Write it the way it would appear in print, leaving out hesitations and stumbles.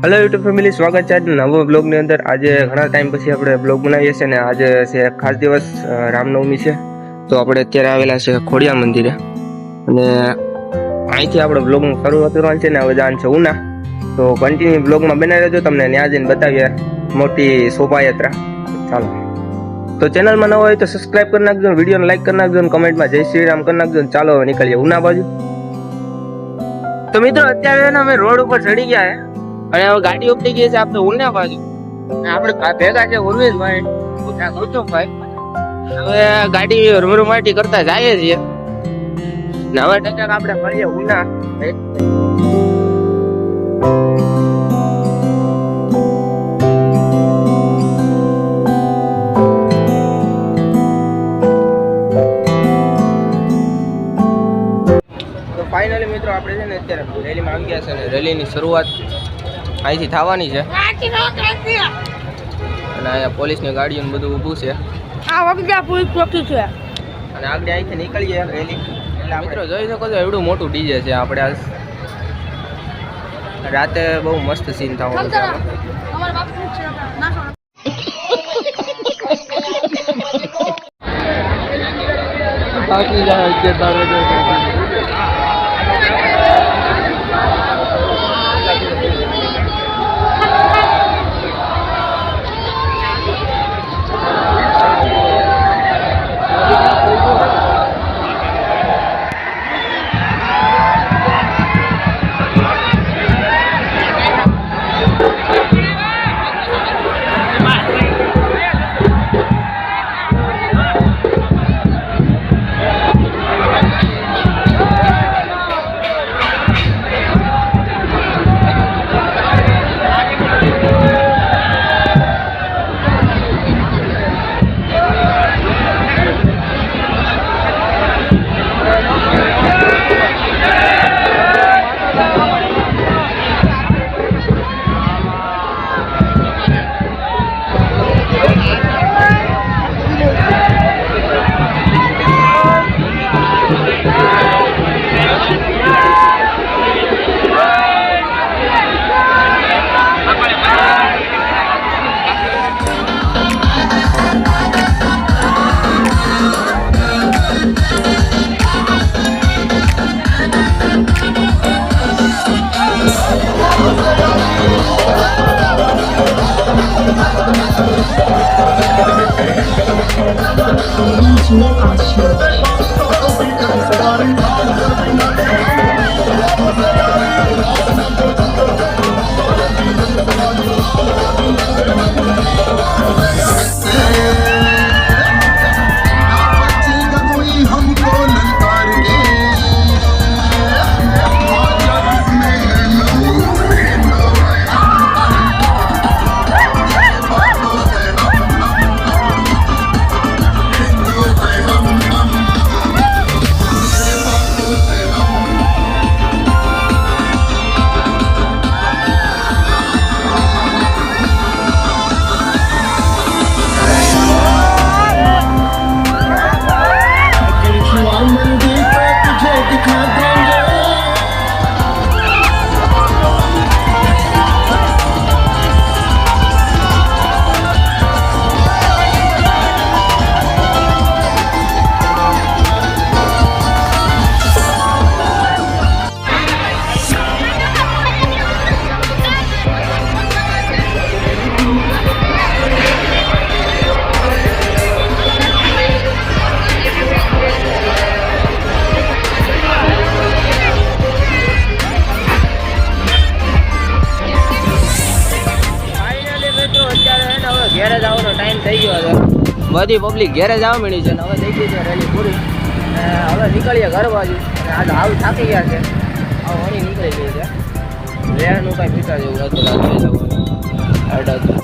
Hello YouTube family, સ્વાગત છે આજના નવો બ્લોગની અંદર। આજે ઘણા ટાઈમ પછી આપણે બ્લોગ બનાવીએ છીએ ને આજે છે ખાસ દિવસ, રામનવમી છે। તો આપણે અત્યારે આવેલા છે ખોડિયાર મંદિરે અને અહીંથી આપણે બ્લોગનું શરૂઆત કરવાનું છે ને હવે જવાનું છે ઉના। તો કન્ટિન્યુ બ્લોગમાં બનાવી રહેજો, તમને ત્યાં જઈને બતાવીએ મોટી શોભાયાત્રા। ચાલો, તો ચેનલમાં ન હોય તો સબસ્ક્રાઈબ કરી નાખજો, વિડીયોને લાઈક કરી નાખજો, કમેન્ટમાં જય શ્રી રામ કરી નાખજો। ચાલો નીકળીએ ઉના બાજુ। તો મિત્રો અત્યારે અમે રોડ ઉપર ચડી ગયા છે અને હવે ગાડી ઉપડી ગઈ છે આપણે ઉના બાજુ। આપણે ભેગા છે ઉર્વેશભાઈ, ગૌતમભાઈ। હવે ગાડી રૂમરૂમાટી કરતા જઈએ છીએ ને હવે ટકા આપણે મળીએ ઉના। તો ફાઇનલી મિત્રો આપણે છે ને અત્યારે રેલીમાં આવી ગયા છે ને રેલીની શરૂઆત અહીંથી થવાની છે અને અહીંયા પોલીસની ગાડીઓ બધું ઊભું છે અને આગળ અહીંથી નીકળીએ રેલી। એટલે મિત્રો જોઈ શકો છો એવડું મોટું ડીજે છે। આપણે આજ રાતે બહુ મસ્ત સીન થવાનું છે। બાકી ઘેરે જવાનો ટાઈમ થઈ ગયો છે, બધી પબ્લિક ઘેરે જવા મળી છે ને હવે થઈ ગઈ છે રેલી પૂરી। હવે નીકળીએ ઘર બાજુ। આજે હાવ થાકી ગયા છે, હવે વણી નીકળી ગઈ છે, લેવાનું કાંઈ પીતા જેવું હતું, રાત્રે જવાનું